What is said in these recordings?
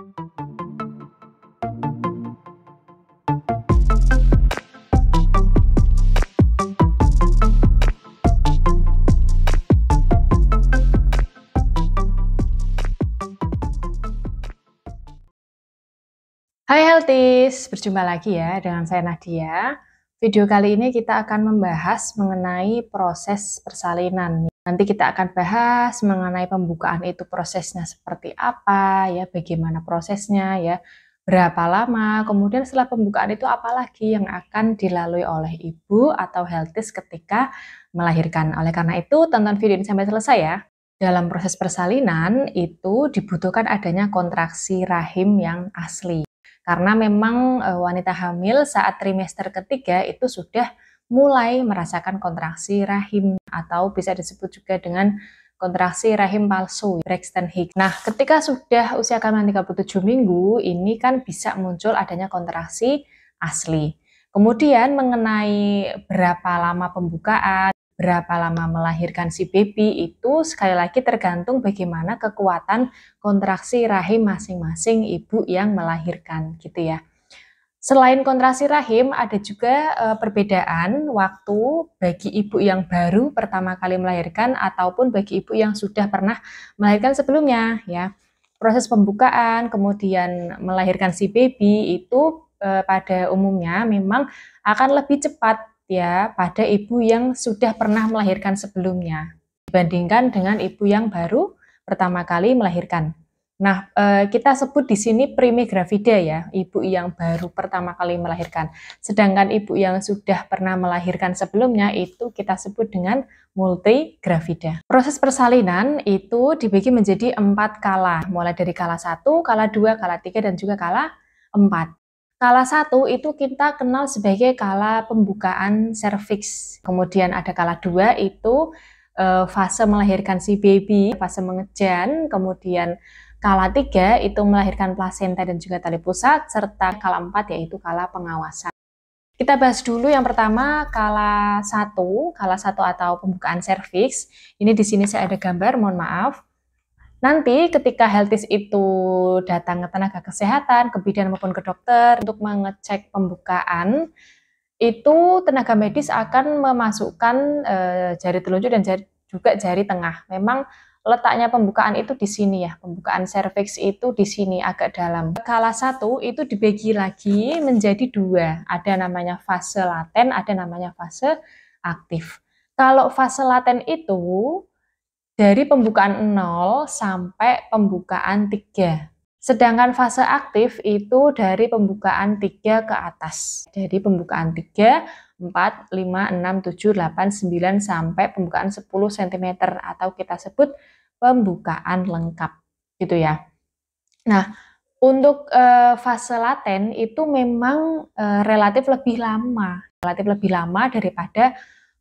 Hai Healthies, berjumpa lagi ya dengan saya Nadia. Video kali ini kita akan membahas mengenai proses persalinan. Nanti kita akan bahas mengenai pembukaan itu prosesnya seperti apa, ya, bagaimana prosesnya, ya, berapa lama, kemudian setelah pembukaan itu apa lagi yang akan dilalui oleh ibu atau Healthies ketika melahirkan. Oleh karena itu, tonton video ini sampai selesai ya. Dalam proses persalinan itu dibutuhkan adanya kontraksi rahim yang asli. Karena memang wanita hamil saat trimester ketiga itu sudah mulai merasakan kontraksi rahim atau bisa disebut juga dengan kontraksi rahim palsu, Braxton Hicks. Nah, ketika sudah usia kehamilan 37 minggu, ini kan bisa muncul adanya kontraksi asli. Kemudian mengenai berapa lama pembukaan, berapa lama melahirkan si baby itu sekali lagi tergantung bagaimana kekuatan kontraksi rahim masing-masing ibu yang melahirkan gitu ya. Selain kontraksi rahim ada juga perbedaan waktu bagi ibu yang baru pertama kali melahirkan ataupun bagi ibu yang sudah pernah melahirkan sebelumnya ya. Proses pembukaan kemudian melahirkan si baby itu pada umumnya memang akan lebih cepat ya pada ibu yang sudah pernah melahirkan sebelumnya dibandingkan dengan ibu yang baru pertama kali melahirkan. Nah, kita sebut di sini primigravida ya, ibu yang baru pertama kali melahirkan. Sedangkan ibu yang sudah pernah melahirkan sebelumnya itu kita sebut dengan multigravida. Proses persalinan itu dibagi menjadi 4 kala, mulai dari kala 1, kala 2, kala 3, dan juga kala 4. Kala 1 itu kita kenal sebagai kala pembukaan serviks. Kemudian ada kala 2 itu fase melahirkan si baby, fase mengejan. Kemudian kala 3 itu melahirkan plasenta dan juga tali pusat. Serta kala 4 yaitu kala pengawasan. Kita bahas dulu yang pertama kala 1 atau pembukaan serviks. Ini di sini saya ada gambar, mohon maaf. Nanti ketika Healthies itu datang ke tenaga kesehatan, ke bidan maupun ke dokter untuk mengecek pembukaan, itu tenaga medis akan memasukkan jari telunjuk dan juga jari tengah. Memang letaknya pembukaan itu di sini ya, pembukaan serviks itu di sini agak dalam. Kala 1 itu dibagi lagi menjadi 2, ada namanya fase laten, ada namanya fase aktif. Kalau fase laten itu dari pembukaan 0 sampai pembukaan 3. Sedangkan fase aktif itu dari pembukaan 3 ke atas. Jadi pembukaan 3, 4, 5, 6, 7, 8, 9 sampai pembukaan 10 cm atau kita sebut pembukaan lengkap gitu ya. Nah, untuk fase laten itu memang relatif lebih lama daripada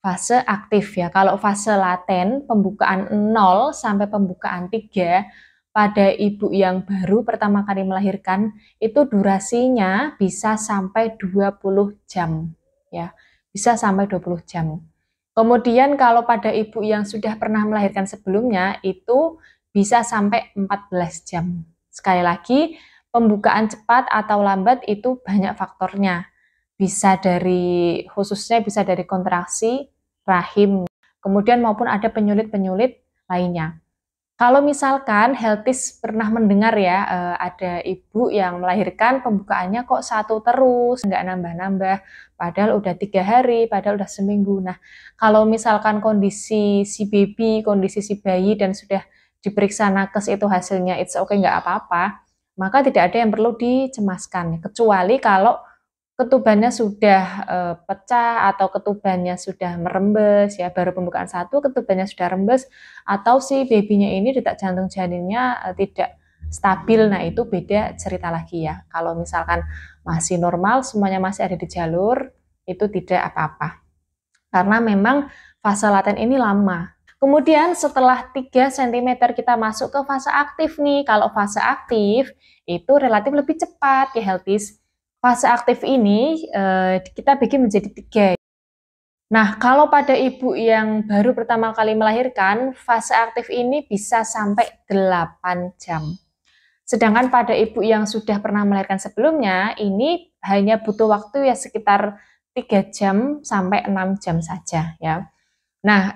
fase aktif ya. Kalau fase laten pembukaan 0 sampai pembukaan 3 pada ibu yang baru pertama kali melahirkan itu durasinya bisa sampai 20 jam ya. Bisa sampai 20 jam. Kemudian kalau pada ibu yang sudah pernah melahirkan sebelumnya itu bisa sampai 14 jam. Sekali lagi, pembukaan cepat atau lambat itu banyak faktornya. Khususnya bisa dari kontraksi rahim, kemudian maupun ada penyulit-penyulit lainnya. Kalau misalkan Healthies pernah mendengar ya, ada ibu yang melahirkan pembukaannya kok 1 terus, nggak nambah-nambah, padahal udah 3 hari, padahal udah seminggu. Nah, kalau misalkan kondisi si baby, kondisi si bayi dan sudah diperiksa nakes itu hasilnya it's okay, nggak apa-apa, maka tidak ada yang perlu dicemaskan, kecuali kalau ketubannya sudah pecah atau ketubannya sudah merembes ya, baru pembukaan 1 ketubannya sudah rembes atau si babynya ini detak jantung janinnya tidak stabil. Nah, itu beda cerita lagi ya. Kalau misalkan masih normal, semuanya masih ada di jalur, itu tidak apa-apa. Karena memang fase laten ini lama. Kemudian setelah 3 cm kita masuk ke fase aktif nih. Kalau fase aktif itu relatif lebih cepat ya Healthies. Fase aktif ini kita bagi menjadi 3. Nah, kalau pada ibu yang baru pertama kali melahirkan, fase aktif ini bisa sampai 8 jam. Sedangkan pada ibu yang sudah pernah melahirkan sebelumnya, ini hanya butuh waktu ya sekitar 3 jam sampai 6 jam saja ya. Nah,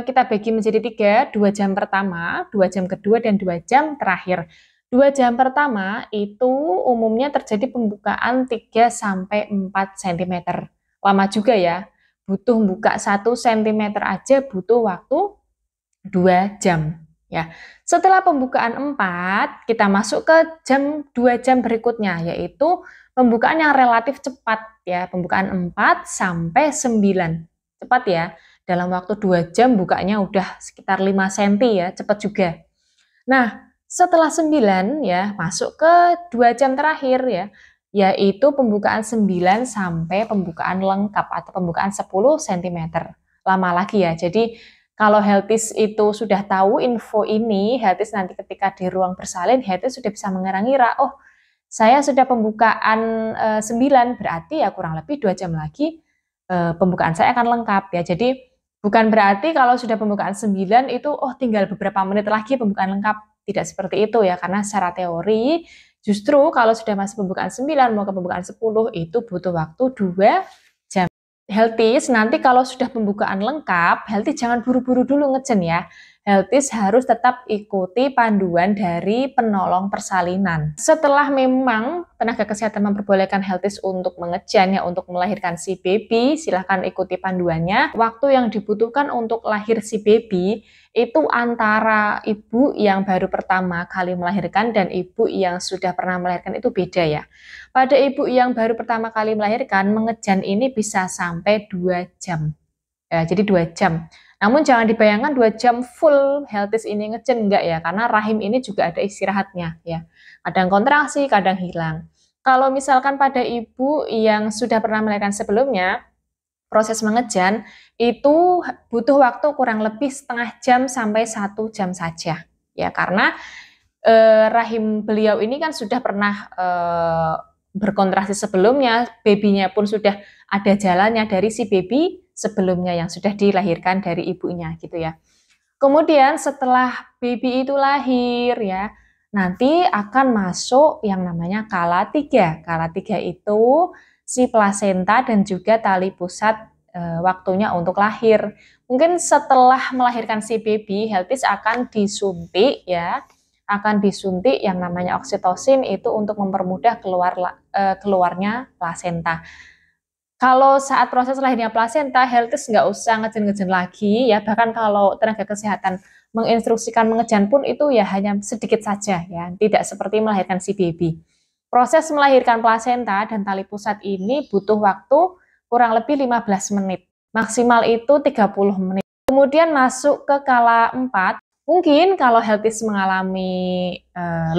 kita bagi menjadi 3, 2 jam pertama, 2 jam kedua, dan 2 jam terakhir. 2 jam pertama itu umumnya terjadi pembukaan 3 sampai 4 cm. Lama juga ya. Butuh buka 1 cm aja butuh waktu 2 jam ya. Setelah pembukaan 4, kita masuk ke 2 jam berikutnya, yaitu pembukaan yang relatif cepat ya, pembukaan 4 sampai 9. Cepat ya. Dalam waktu 2 jam bukanya udah sekitar 5 cm ya, cepat juga. Nah, setelah 9 ya, masuk ke 2 jam terakhir ya, yaitu pembukaan 9 sampai pembukaan lengkap atau pembukaan 10 cm. Lama lagi ya. Jadi kalau Healthies itu sudah tahu info ini, Healthies nanti ketika di ruang bersalin, Healthies sudah bisa mengira-ngira, oh saya sudah pembukaan 9, berarti ya kurang lebih 2 jam lagi pembukaan saya akan lengkap ya. Jadi bukan berarti kalau sudah pembukaan 9 itu, oh tinggal beberapa menit lagi pembukaan lengkap. Tidak seperti itu ya, karena secara teori justru kalau sudah masuk pembukaan 9 mau ke pembukaan 10 itu butuh waktu 2 jam. Healthies nanti kalau sudah pembukaan lengkap, Healthies jangan buru-buru dulu ngejen ya. Healthies harus tetap ikuti panduan dari penolong persalinan. Setelah memang tenaga kesehatan memperbolehkan Healthies untuk mengejan ya, untuk melahirkan si baby, silahkan ikuti panduannya. Waktu yang dibutuhkan untuk lahir si baby itu antara ibu yang baru pertama kali melahirkan dan ibu yang sudah pernah melahirkan itu beda ya. Pada ibu yang baru pertama kali melahirkan, mengejan ini bisa sampai 2 jam. Ya, jadi 2 jam. Namun jangan dibayangkan 2 jam full Healthies ini ngejen, enggak ya, karena rahim ini juga ada istirahatnya ya. Kadang kontraksi, kadang hilang. Kalau misalkan pada ibu yang sudah pernah melahirkan sebelumnya, proses mengejan itu butuh waktu kurang lebih setengah jam sampai 1 jam saja. Ya, karena rahim beliau ini kan sudah pernah berkontraksi sebelumnya, babynya pun sudah ada jalannya dari si baby sebelumnya yang sudah dilahirkan dari ibunya gitu ya. Kemudian setelah baby itu lahir ya, nanti akan masuk yang namanya kala 3. Kala 3 itu si plasenta dan juga tali pusat waktunya untuk lahir. Mungkin setelah melahirkan si baby, Healthies akan disuntik ya, akan disuntik yang namanya oksitosin itu untuk mempermudah keluarnya plasenta. Kalau saat proses lahirnya plasenta, Healthies nggak usah ngejan-ngejan lagi ya. Bahkan kalau tenaga kesehatan menginstruksikan mengejan pun itu ya hanya sedikit saja ya, tidak seperti melahirkan si baby. Proses melahirkan plasenta dan tali pusat ini butuh waktu kurang lebih 15 menit. Maksimal itu 30 menit. Kemudian masuk ke kala 4. Mungkin kalau Healthies mengalami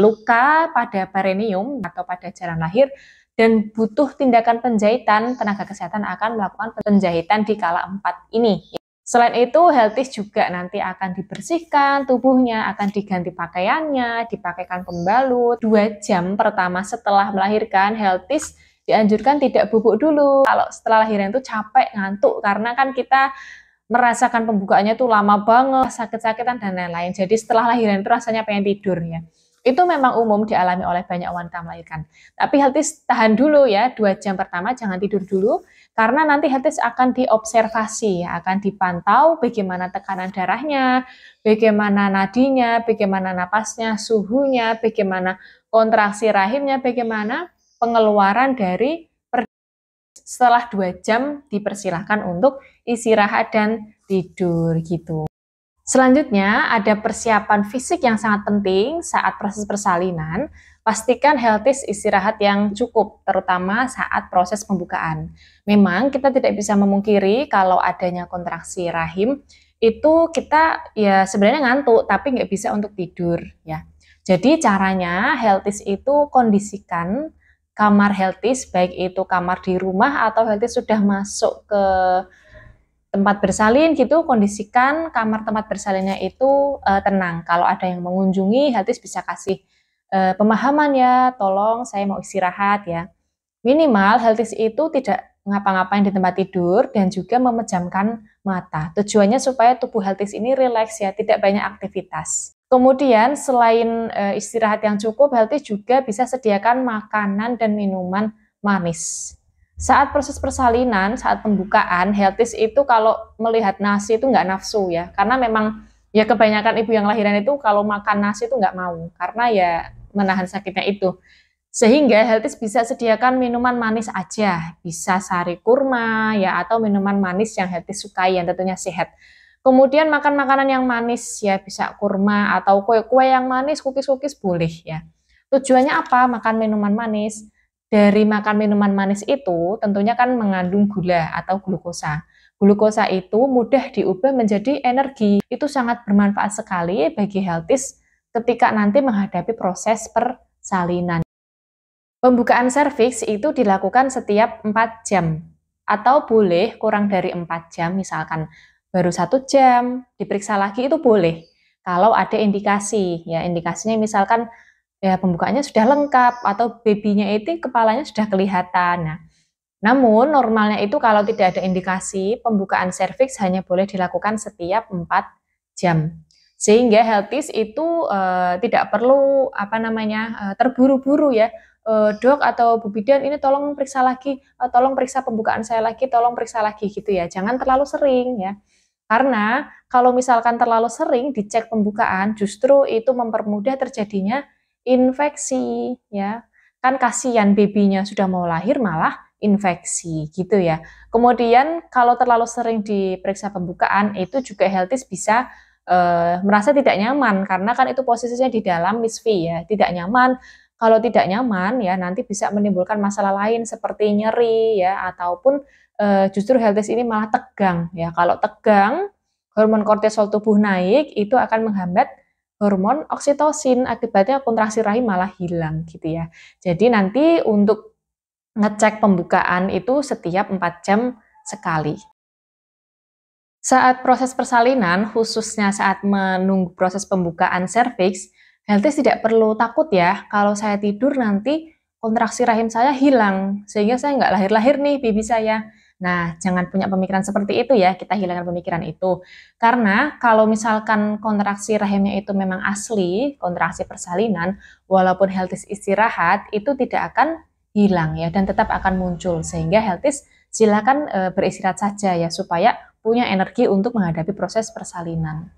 luka pada perineum atau pada jalan lahir, dan butuh tindakan penjahitan, tenaga kesehatan akan melakukan penjahitan di kala 4 ini. Selain itu, Healthies juga nanti akan dibersihkan tubuhnya, akan diganti pakaiannya, dipakaikan pembalut. 2 jam pertama setelah melahirkan, Healthies dianjurkan tidak bubuk dulu. Kalau setelah lahiran itu capek, ngantuk, karena kan kita merasakan pembukaannya tuh lama banget, sakit-sakitan dan lain-lain. Jadi setelah lahiran itu rasanya pengen tidur ya. Itu memang umum dialami oleh banyak wanita melahirkan. Tapi Healthies tahan dulu ya, 2 jam pertama jangan tidur dulu, karena nanti Healthies akan diobservasi, ya, akan dipantau bagaimana tekanan darahnya, bagaimana nadinya, bagaimana napasnya, suhunya, bagaimana kontraksi rahimnya, bagaimana pengeluaran dari setelah 2 jam dipersilahkan untuk istirahat dan tidur gitu. Selanjutnya, ada persiapan fisik yang sangat penting saat proses persalinan. Pastikan Healthies istirahat yang cukup, terutama saat proses pembukaan. Memang kita tidak bisa memungkiri kalau adanya kontraksi rahim, itu kita ya sebenarnya ngantuk, tapi nggak bisa untuk tidur ya. Jadi caranya Healthies itu kondisikan kamar Healthies, baik itu kamar di rumah atau Healthies sudah masuk ke tempat bersalin gitu, kondisikan kamar tempat bersalinnya itu tenang. Kalau ada yang mengunjungi, Healthies bisa kasih pemahaman ya, tolong saya mau istirahat ya. Minimal Healthies itu tidak ngapa-ngapain di tempat tidur dan juga memejamkan mata. Tujuannya supaya tubuh Healthies ini rileks ya, tidak banyak aktivitas. Kemudian selain istirahat yang cukup, Healthy juga bisa sediakan makanan dan minuman manis. Saat proses persalinan, saat pembukaan, Healthy itu kalau melihat nasi itu nggak nafsu ya, karena memang ya kebanyakan ibu yang lahiran itu kalau makan nasi itu nggak mau, karena ya menahan sakitnya itu. Sehingga Healthy bisa sediakan minuman manis aja, bisa sari kurma ya atau minuman manis yang Healthy sukai yang tentunya sehat. Kemudian makan makanan yang manis ya, bisa kurma atau kue-kue yang manis, cookies-cookies boleh ya. Tujuannya apa? Makan minuman manis. Dari makan minuman manis itu tentunya kan mengandung gula atau glukosa. Glukosa itu mudah diubah menjadi energi. Itu sangat bermanfaat sekali bagi Healthy ketika nanti menghadapi proses persalinan. Pembukaan serviks itu dilakukan setiap 4 jam atau boleh kurang dari 4 jam, misalkan baru 1 jam, diperiksa lagi itu boleh. Kalau ada indikasi, ya indikasinya misalkan ya pembukaannya sudah lengkap atau babynya itu kepalanya sudah kelihatan. Nah, namun normalnya itu kalau tidak ada indikasi, pembukaan serviks hanya boleh dilakukan setiap 4 jam. Sehingga Healthy itu tidak perlu terburu-buru ya. Dok atau Bu Bidan ini tolong periksa lagi, tolong periksa pembukaan saya lagi, tolong periksa lagi gitu ya. Jangan terlalu sering ya. Karena kalau misalkan terlalu sering dicek pembukaan, justru itu mempermudah terjadinya infeksi ya. Kan kasihan babynya sudah mau lahir malah infeksi gitu ya. Kemudian kalau terlalu sering diperiksa pembukaan itu juga Healthy bisa merasa tidak nyaman karena kan itu posisinya di dalam Miss V ya, tidak nyaman. Kalau tidak nyaman ya nanti bisa menimbulkan masalah lain seperti nyeri ya ataupun justru Healthy ini malah tegang ya. Kalau tegang, hormon kortisol tubuh naik itu akan menghambat hormon oksitosin, akibatnya kontraksi rahim malah hilang gitu ya. Jadi nanti untuk ngecek pembukaan itu setiap 4 jam sekali. Saat proses persalinan, khususnya saat menunggu proses pembukaan serviks, Healthy tidak perlu takut ya, kalau saya tidur nanti kontraksi rahim saya hilang, sehingga saya nggak lahir-lahir nih baby saya. Nah, jangan punya pemikiran seperti itu ya, kita hilangkan pemikiran itu. Karena kalau misalkan kontraksi rahimnya itu memang asli, kontraksi persalinan, walaupun Healthy istirahat, itu tidak akan hilang ya, dan tetap akan muncul. Sehingga Healthy silakan beristirahat saja ya, supaya punya energi untuk menghadapi proses persalinan.